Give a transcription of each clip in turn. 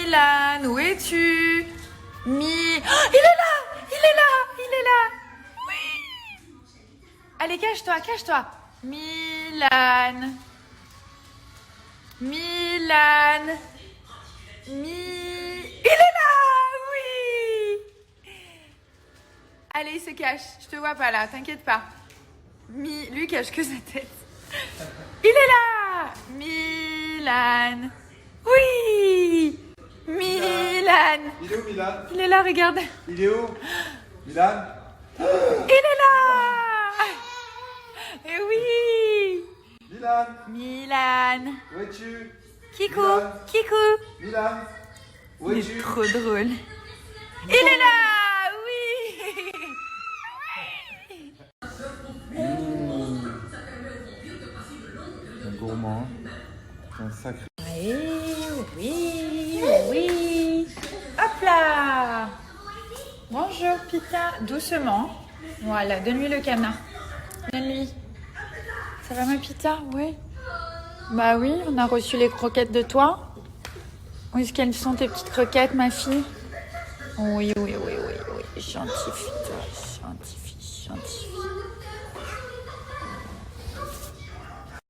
Milan, où es-tu? Oh, il est là! Il est là! Il est là! Oui! Allez, cache-toi, cache-toi! Milan! Milan! Il est là! Oui! Allez, il se cache. Je te vois pas là, t'inquiète pas. Lui cache que sa tête. Il est là! Milan! Oui! Milan! Il est où, Milan? Il est là, regarde. Il est où, Milan? Il est là! Et oui! Milan, Milan! où es-tu? Kikou! Milan. Kikou! Milan, où Il es-tu? est trop drôle. Il est là! Oui! Un gourmand, un sacré. Oui, oui. Hop là! Bonjour, Pita. Doucement. Voilà, donne-lui le canard. Donne-lui. Ça va, ma Pita? Oui. Bah oui, on a reçu les croquettes de toi. Où est-ce qu'elles sont, tes petites croquettes, ma fille? Oui, oui, oui, oui, oui. Gentille fille, toi. Gentille fille, gentille fille.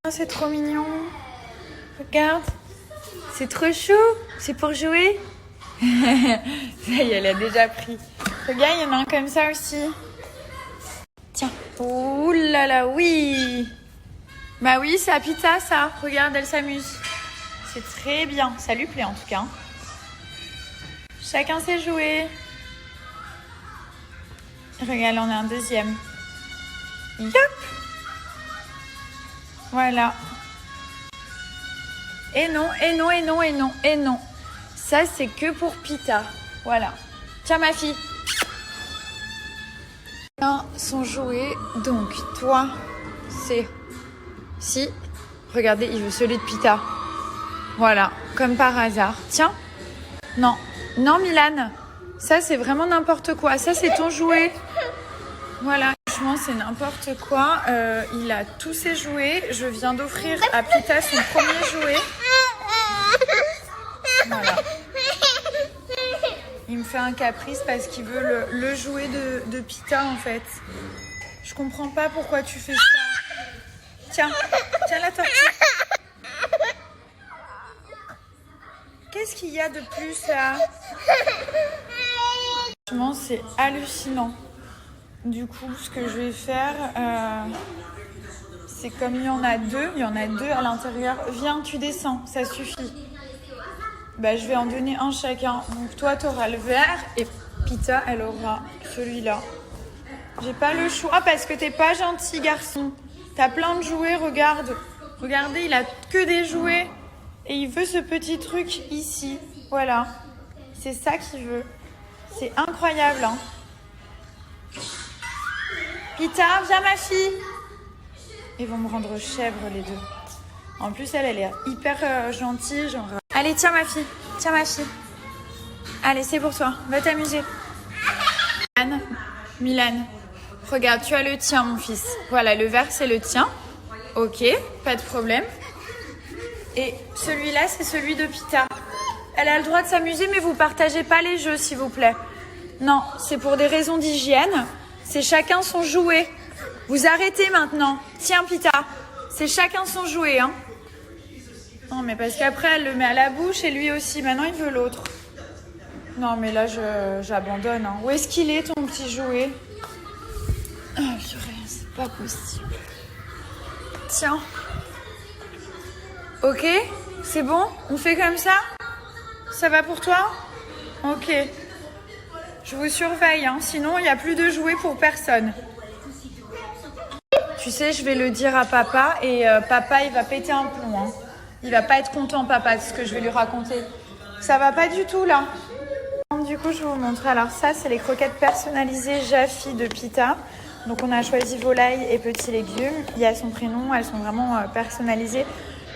Oh, c'est trop mignon. Regarde. C'est trop chou. C'est pour jouer. Ça y est, elle a déjà pris. Regarde, il y en a un comme ça aussi. Tiens. Ouh là là, oui. Bah oui, c'est à Pita, ça. Regarde, elle s'amuse. C'est très bien. Ça lui plaît, en tout cas. Chacun ses jouets. Regarde, on a un deuxième. Yop. Voilà. Et non, et non, et non, et non, et non. Ça, c'est que pour Pita. Voilà. Tiens, ma fille. Son jouet. Donc, toi, c'est... Si. Regardez, il veut celui de Pita. Voilà. Comme par hasard. Tiens. Non. Non, Milan. Ça, c'est vraiment n'importe quoi. Ça, c'est ton jouet. Voilà. Franchement, c'est n'importe quoi. Il a tous ses jouets. Je viens d'offrir à Pita son premier jouet. Voilà. Il me fait un caprice parce qu'il veut le jouet de Pita, en fait. Je comprends pas pourquoi tu fais ça. Tiens, tiens la tortue. Qu'est-ce qu'il y a de plus, là? Franchement, c'est hallucinant. Du coup, ce que je vais faire, c'est comme il y en a deux à l'intérieur. Viens, tu descends, ça suffit. Bah, je vais en donner un chacun. Donc toi, tu auras le vert et Pita, elle aura celui-là. J'ai pas le choix parce que t'es pas gentil, garçon. T'as plein de jouets, regarde. Regardez, il a que des jouets. Et il veut ce petit truc ici. Voilà. C'est ça qu'il veut. C'est incroyable, hein. Pita, viens ma fille. Ils vont me rendre chèvre les deux. En plus, elle est hyper gentille. Genre... Allez, tiens ma fille. Tiens ma fille. Allez, c'est pour toi. Va t'amuser. Milan, regarde, tu as le tien, mon fils. Voilà, le vert, c'est le tien. Ok, pas de problème. Et celui-là, c'est celui de Pita. Elle a le droit de s'amuser, mais vous partagez pas les jeux, s'il vous plaît. Non, c'est pour des raisons d'hygiène. C'est chacun son jouet. Vous arrêtez maintenant. Tiens, Pita. C'est chacun son jouet, hein. Non, mais parce qu'après, elle le met à la bouche et lui aussi. Maintenant, il veut l'autre. Non, mais là, j'abandonne. Hein. Où est-ce qu'il est, ton petit jouet? Oh, purée, c'est pas possible. Tiens. Ok, c'est bon? On fait comme ça? Ça va pour toi? Ok. Je vous surveille, hein. Sinon, il n'y a plus de jouets pour personne. Tu sais, je vais le dire à papa et papa, il va péter un plomb. Hein. Il va pas être content, papa, de ce que je vais lui raconter. Ça va pas du tout, là. Du coup, je vais vous montrer. Alors ça, c'est les croquettes personnalisées Jaffi de Pita. Donc, on a choisi volaille et petits légumes. Il y a son prénom. Elles sont vraiment personnalisées.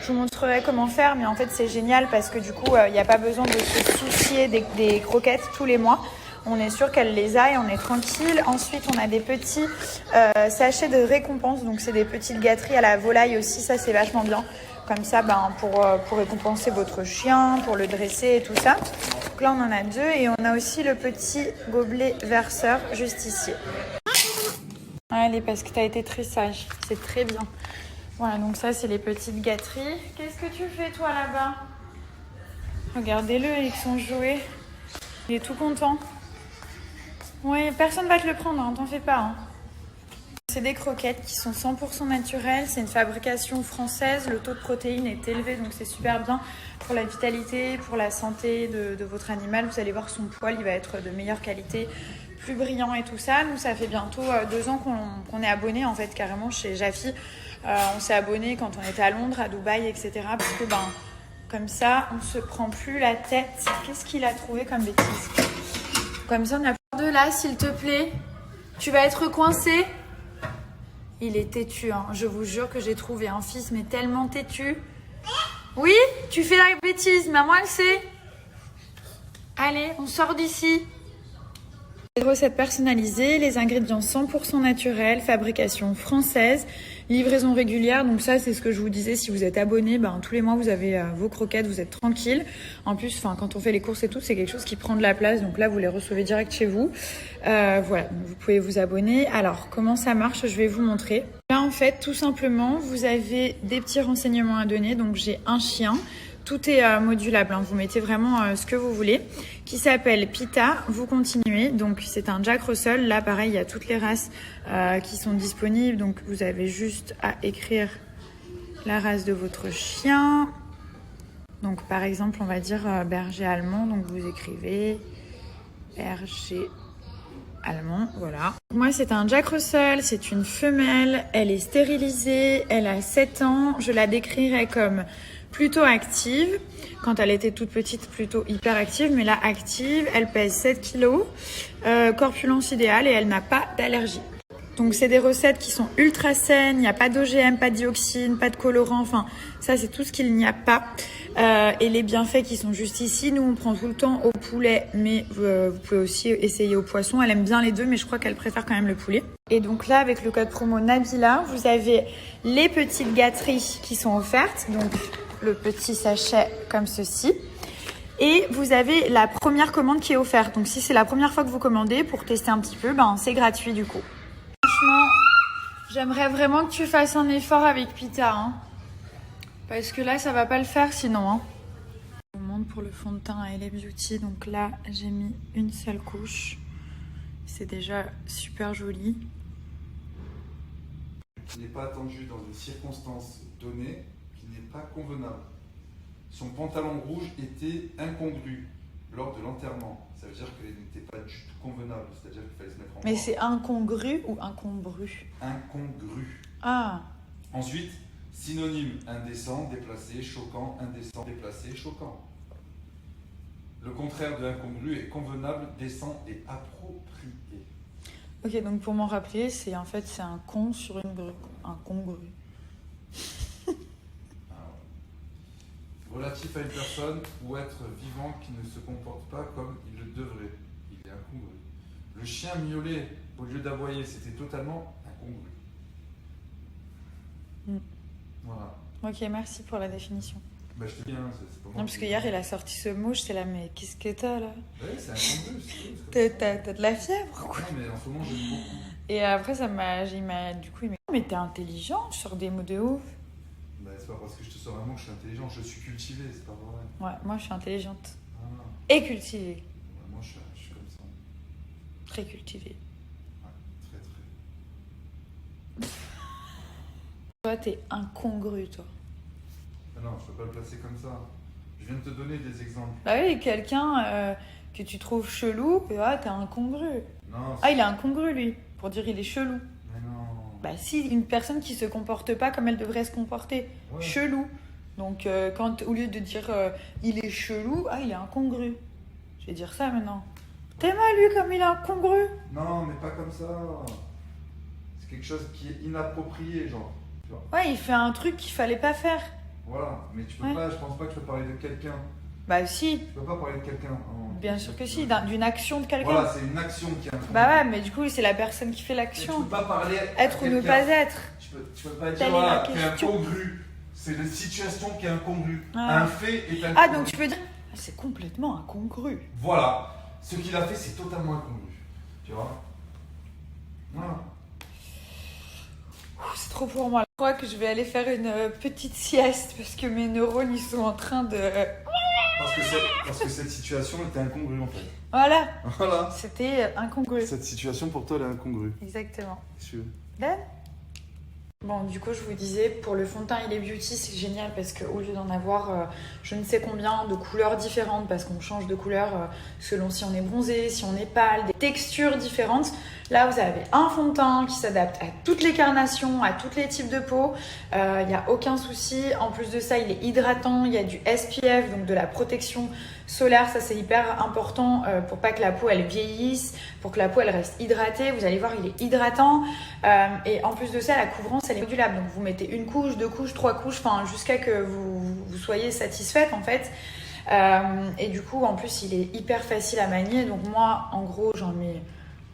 Je vous montrerai comment faire, mais en fait, c'est génial parce que du coup, il n'y a pas besoin de se soucier des croquettes tous les mois. On est sûr qu'elle les a et on est tranquille. Ensuite, on a des petits sachets de récompense. Donc, c'est des petites gâteries à la volaille aussi. Ça, c'est vachement bien. comme ça pour récompenser votre chien, pour le dresser et tout ça. Donc là, on en a 2 et on a aussi le petit gobelet verseur juste ici. Allez, parce que tu as été très sage, c'est très bien. Voilà, donc ça, c'est les petites gâteries. Qu'est-ce que tu fais, toi, là-bas? Regardez-le avec son jouet. Il est tout content. Oui, personne va te le prendre, hein, t'en fais pas. Hein. C'est des croquettes qui sont 100% naturelles. C'est une fabrication française. Le taux de protéines est élevé, donc c'est super bien pour la vitalité, pour la santé de votre animal. Vous allez voir son poil, il va être de meilleure qualité, plus brillant et tout ça. Nous, ça fait bientôt 2 ans qu'on est abonnés, en fait, carrément, chez Jaffy. On s'est abonné quand on était à Londres, à Dubaï, etc. Parce que, comme ça, on se prend plus la tête. Qu'est-ce qu'il a trouvé comme bêtise? Comme ça, on a plus de là, s'il te plaît. Tu vas être coincé. Il est têtu, hein. Je vous jure que j'ai trouvé un fils, mais tellement têtu. Oui, tu fais la bêtise, maman, elle sait. Allez, on sort d'ici. Des recettes personnalisées, les ingrédients 100% naturels, fabrication française, livraison régulière. Donc ça, c'est ce que je vous disais, si vous êtes abonné, tous les mois, vous avez vos croquettes, vous êtes tranquille. En plus, quand on fait les courses et tout, c'est quelque chose qui prend de la place. Donc là, vous les recevez direct chez vous. Voilà, donc vous pouvez vous abonner. Alors, comment ça marche? Je vais vous montrer. Là, en fait, tout simplement, vous avez des petits renseignements à donner. Donc, j'ai un chien. Tout est modulable, hein. Vous mettez vraiment ce que vous voulez, qui s'appelle Pita. Vous continuez, donc c'est un Jack Russell. Là, pareil, il y a toutes les races qui sont disponibles. Donc, vous avez juste à écrire la race de votre chien. Donc, par exemple, on va dire berger allemand. Donc, vous écrivez berger allemand, voilà. Moi, c'est un Jack Russell, c'est une femelle. Elle est stérilisée, elle a 7 ans. Je la décrirais comme plutôt active. Quand elle était toute petite, plutôt hyper active, mais là active. Elle pèse 7 kilos, corpulence idéale et elle n'a pas d'allergie. Donc c'est des recettes qui sont ultra saines, il n'y a pas d'OGM, pas de dioxine, pas de colorant, enfin ça c'est tout ce qu'il n'y a pas. Et les bienfaits qui sont juste ici, nous on prend tout le temps au poulet, mais vous pouvez aussi essayer au poisson. Elle aime bien les deux, mais je crois qu'elle préfère quand même le poulet. Et donc là, avec le code promo Nabila, vous avez les petites gâteries qui sont offertes, donc le petit sachet comme ceci. Et vous avez la première commande qui est offerte. Donc si c'est la première fois que vous commandez, pour tester un petit peu, c'est gratuit du coup. Franchement, j'aimerais vraiment que tu fasses un effort avec Pita, hein. Parce que là, ça va pas le faire sinon, hein. Je vous montre pour le fond de teint à LA Beauty. Donc là, j'ai mis une seule couche. C'est déjà super joli. Qui n'est pas attendu dans une circonstance donnée, qui n'est pas convenable. Son pantalon rouge était incongru lors de l'enterrement. Ça veut dire qu'il n'était pas du tout convenable, c'est-à-dire qu'il fallait se mettre en Mais bas. c'est incongru ou incongru? Incongru. Ah. Ensuite, synonyme indécent, déplacé, choquant, indécent, déplacé, choquant. Le contraire de incongru est convenable, décent et approprié. Ok, donc pour m'en rappeler, c'est un con sur une grue. Incongru. Relatif à une personne ou être vivant qui ne se comporte pas comme il le devrait. Il est incongru. Le chien miaulait au lieu d'aboyer, c'était totalement incongru. Voilà. Ok, merci pour la définition. Bah, je te dis, hein, c'est pas moi. Non, parce que hier, il a sorti ce mot, j'étais là, mais qu'est-ce que t'as là? Ouais, c'est incongru. T'as de la fièvre ou quoi? Non, mais en ce moment, j'aime beaucoup. Et après, du coup, il m'a dit, mais t'es intelligent sur des mots de ouf. Bah, c'est pas parce que je te sors un mot que je suis intelligent, je suis cultivé, c'est pas vrai. Ouais, moi, je suis intelligente. Ah, Et cultivée. ouais, moi, je suis comme ça. Très cultivée. Ouais, très. Toi, t'es incongru, toi. Ah non, je peux pas le placer comme ça. Je viens de te donner des exemples. Bah oui, quelqu'un que tu trouves chelou, t'es incongru. Non, Ah, il est incongru, lui, pour dire il est chelou. mais non. Bah si, une personne qui se comporte pas comme elle devrait se comporter. Ouais. Chelou. Donc, quand au lieu de dire il est chelou, il est incongru. Je vais dire ça maintenant. T'aimes lui comme il est incongru? Non, mais pas comme ça. C'est quelque chose qui est inapproprié, genre. Tu vois. Ouais, il fait un truc qu'il fallait pas faire. Voilà, mais tu peux Ouais. pas, je pense pas que tu peux parler de quelqu'un. Bah si, Tu peux pas parler de quelqu'un. bien sûr que si, d'une action de quelqu'un. Voilà, c'est une action qui est incongru. Bah ouais, mais du coup, c'est la personne qui fait Mais tu l'action. peux pas parler à Être ou ne quelqu'un. pas être. Tu peux pas Telle dire, est voilà, la t'es question. incongru. C'est la situation qui est incongrue. Ah. Un fait est incongru. Ah, donc tu peux dire, c'est complètement incongru. Voilà. Ce qu'il a fait, c'est totalement incongru. Tu vois? Voilà. C'est trop pour moi. Je crois que je vais aller faire une petite sieste parce que mes neurones, ils sont en train de... Parce que cette situation était incongrue en fait. Voilà. Voilà. C'était incongru. Cette situation pour toi, elle est incongrue. Exactement. Sûr. Ben. Bon, du coup, je vous disais, pour le fond de teint Il est Beauty, c'est génial parce qu'au lieu d'en avoir je ne sais combien de couleurs différentes, parce qu'on change de couleur selon si on est bronzé, si on est pâle, des textures différentes, là, vous avez un fond de teint qui s'adapte à toutes les carnations, à tous les types de peau. Il n'y a aucun souci. En plus de ça, il est hydratant. Il y a du SPF, donc de la protection solaire. Ça, c'est hyper important pour pas que la peau, elle vieillisse, pour que la peau, elle reste hydratée. Vous allez voir, il est hydratant. Et en plus de ça, la couvrance, elle est modulable. Donc, vous mettez une couche, deux couches, trois couches, enfin, jusqu'à que vous soyez satisfaite, en fait. Et du coup, en plus, il est hyper facile à manier. Donc, moi, en gros, j'en mets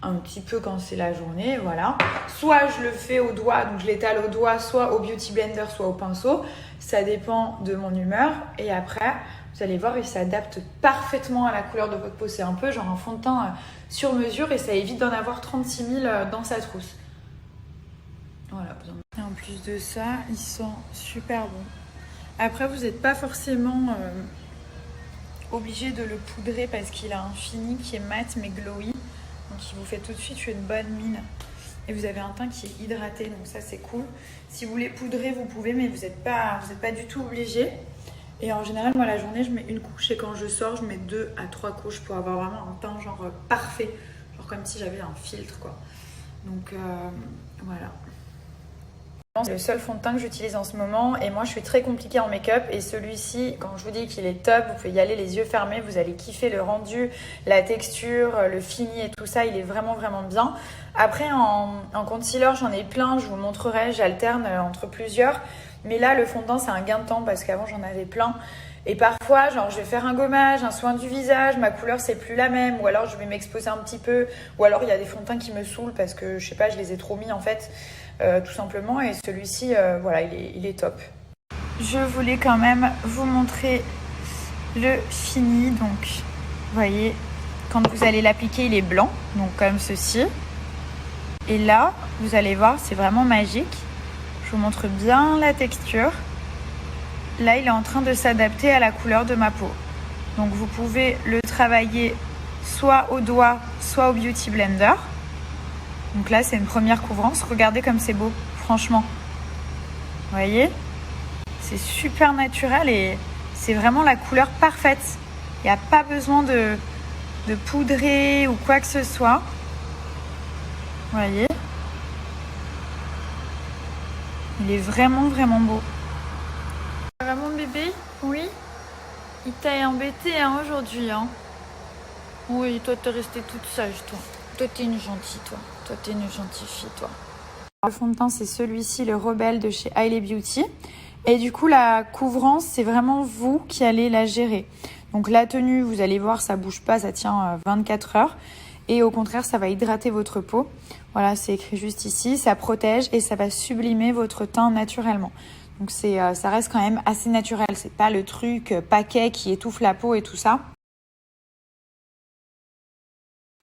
un petit peu quand c'est la journée, voilà. Soit je le fais au doigt, donc je l'étale au doigt, soit au beauty blender, soit au pinceau. Ça dépend de mon humeur. Et après, vous allez voir, il s'adapte parfaitement à la couleur de votre peau. C'est un peu genre un fond de teint sur mesure et ça évite d'en avoir 36 000 dans sa trousse. Voilà. Et en plus de ça, il sent super bon. Après, vous n'êtes pas forcément obligé de le poudrer parce qu'il a un fini qui est mat mais glowy. Donc il vous fait tout de suite une bonne mine. Et vous avez un teint qui est hydraté, donc ça c'est cool. Si vous voulez poudrer, vous pouvez, mais vous n'êtes pas du tout obligé. Et en général, moi la journée, je mets une couche et quand je sors, je mets 2 à 3 couches pour avoir vraiment un teint genre parfait. Genre comme si j'avais un filtre quoi. Donc voilà. C'est le seul fond de teint que j'utilise en ce moment et moi je suis très compliquée en make-up et celui-ci, quand je vous dis qu'il est top, vous pouvez y aller les yeux fermés, vous allez kiffer le rendu, la texture, le fini et tout ça, il est vraiment vraiment bien. Après en concealer j'en ai plein, je vous montrerai, j'alterne entre plusieurs, mais là le fond de teint c'est un gain de temps parce qu'avant j'en avais plein. Et parfois, genre, je vais faire un gommage, un soin du visage, ma couleur c'est plus la même, ou alors je vais m'exposer un petit peu, ou alors il y a des fonds de teint qui me saoulent parce que je sais pas, je les ai trop mis en fait, tout simplement. Et celui-ci, voilà, il est top. Je voulais quand même vous montrer le fini. Donc, vous voyez, quand vous allez l'appliquer, il est blanc, donc comme ceci. Et là, vous allez voir, c'est vraiment magique. Je vous montre bien la texture. Là, il est en train de s'adapter à la couleur de ma peau. Donc, vous pouvez le travailler soit au doigt, soit au beauty blender. Donc là, c'est une première couvrance. Regardez comme c'est beau, franchement. Vous voyez? C'est super naturel et c'est vraiment la couleur parfaite. Il n'y a pas besoin de poudrer ou quoi que ce soit. Vous voyez? Il est vraiment, vraiment beau. Vraiment bébé? Oui? Il t'a embêté hein, aujourd'hui. Hein? Oui, toi t'es restée toute sage, toi. Toi t'es une gentille, toi. Toi t'es une gentille fille, toi. Le fond de teint, c'est celui-ci, le Rebelle de chez Il est Beauty. Et du coup, la couvrance, c'est vraiment vous qui allez la gérer. Donc la tenue, vous allez voir, ça bouge pas, ça tient 24 heures. Et au contraire, ça va hydrater votre peau. Voilà, c'est écrit juste ici. Ça protège et ça va sublimer votre teint naturellement. Donc ça reste quand même assez naturel. C'est pas le truc paquet qui étouffe la peau et tout ça.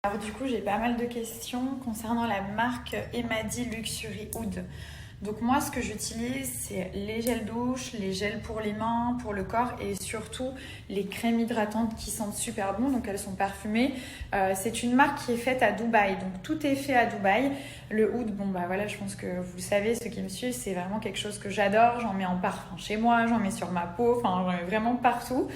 Alors du coup, j'ai pas mal de questions concernant la marque Emadi Luxury Oud. Donc moi, ce que j'utilise, c'est les gels douche, les gels pour les mains, pour le corps et surtout les crèmes hydratantes qui sentent super bon. Donc elles sont parfumées. C'est une marque qui est faite à Dubaï. Donc tout est fait à Dubaï. Le oud, bon bah voilà, je pense que vous le savez, ceux qui me suivent, c'est vraiment quelque chose que j'adore. J'en mets en parfum chez moi, j'en mets sur ma peau, enfin j'en mets vraiment partout.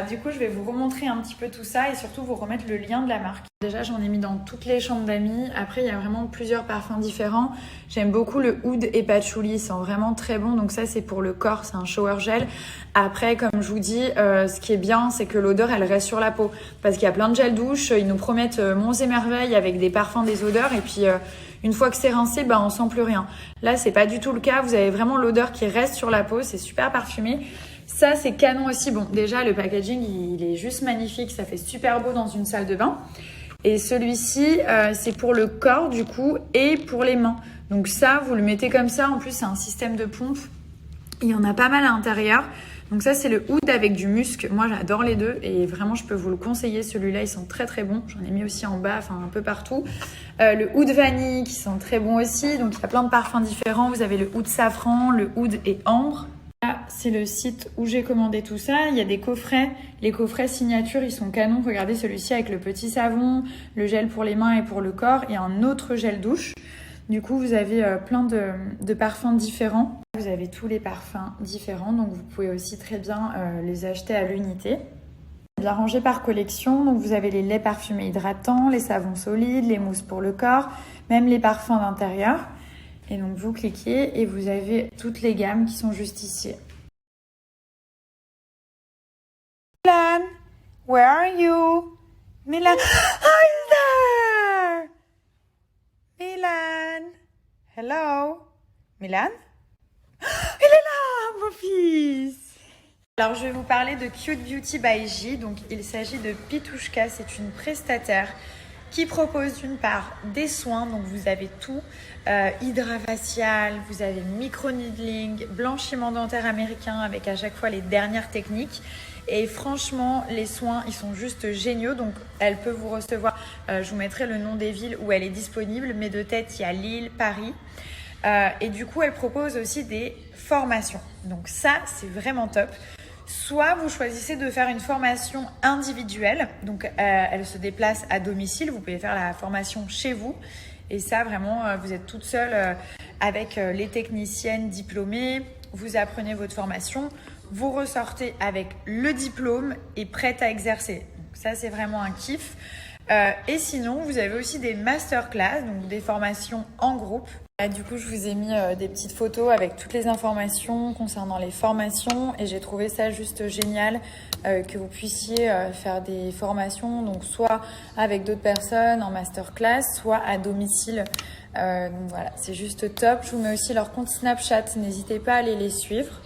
Du coup, je vais vous remontrer un petit peu tout ça et surtout vous remettre le lien de la marque. Déjà, j'en ai mis dans toutes les chambres d'amis. Après, il y a vraiment plusieurs parfums différents. J'aime beaucoup le oud et patchouli, ils sont vraiment très bons. Donc ça, c'est pour le corps, c'est un shower gel. Après, comme je vous dis, ce qui est bien, c'est que l'odeur, elle reste sur la peau. Parce qu'il y a plein de gels douche, ils nous promettent monts et merveilles avec des parfums, des odeurs. Et puis, une fois que c'est rincé, bah, on sent plus rien. Là, c'est pas du tout le cas. Vous avez vraiment l'odeur qui reste sur la peau. C'est super parfumé. Ça, c'est canon aussi. Bon, déjà, le packaging, il est juste magnifique. Ça fait super beau dans une salle de bain. Et celui-ci, c'est pour le corps, du coup, et pour les mains. Donc ça, vous le mettez comme ça. En plus, c'est un système de pompe. Il y en a pas mal à l'intérieur. Donc ça, c'est le oud avec du musc. Moi, j'adore les deux et vraiment, je peux vous le conseiller. Celui-là, ils sont très très bons. J'en ai mis aussi en bas, enfin un peu partout. Le oud vanille qui sent très bon aussi. Donc il y a plein de parfums différents. Vous avez le oud safran, le oud et ambre. Là, c'est le site où j'ai commandé tout ça. Il y a des coffrets. Les coffrets signature, ils sont canons. Regardez celui-ci avec le petit savon, le gel pour les mains et pour le corps et un autre gel douche. Du coup, vous avez plein de parfums différents. Vous avez tous les parfums différents, donc vous pouvez aussi très bien les acheter à l'unité. Bien rangé par collection, donc vous avez les laits parfumés hydratants, les savons solides, les mousses pour le corps, même les parfums d'intérieur. Et donc vous cliquez et vous avez toutes les gammes qui sont juste ici. Milan, where are you? Milan, who's there? Milan, hello, Milan? Il est là, mon fils! Alors, je vais vous parler de Cute Beauty by J. Donc, il s'agit de Pitouchka. C'est une prestataire qui propose d'une part des soins. Donc, vous avez tout. Hydra facial, vous avez micro-needling, blanchiment dentaire américain avec à chaque fois les dernières techniques. Et franchement, les soins, ils sont juste géniaux. Donc, elle peut vous recevoir. Je vous mettrai le nom des villes où elle est disponible. Mais de tête, il y a Lille, Paris. Et du coup, elle propose aussi des formations. Donc ça, c'est vraiment top. Soit vous choisissez de faire une formation individuelle. Donc, elle se déplace à domicile. Vous pouvez faire la formation chez vous. Et ça, vraiment, vous êtes toute seule avec les techniciennes diplômées. Vous apprenez votre formation. Vous ressortez avec le diplôme et prête à exercer. Donc ça, c'est vraiment un kiff. Et sinon, vous avez aussi des masterclass, donc des formations en groupe. Du coup, je vous ai mis des petites photos avec toutes les informations concernant les formations et j'ai trouvé ça juste génial que vous puissiez faire des formations, donc soit avec d'autres personnes en masterclass, soit à domicile. Donc voilà, c'est juste top. Je vous mets aussi leur compte Snapchat, n'hésitez pas à aller les suivre.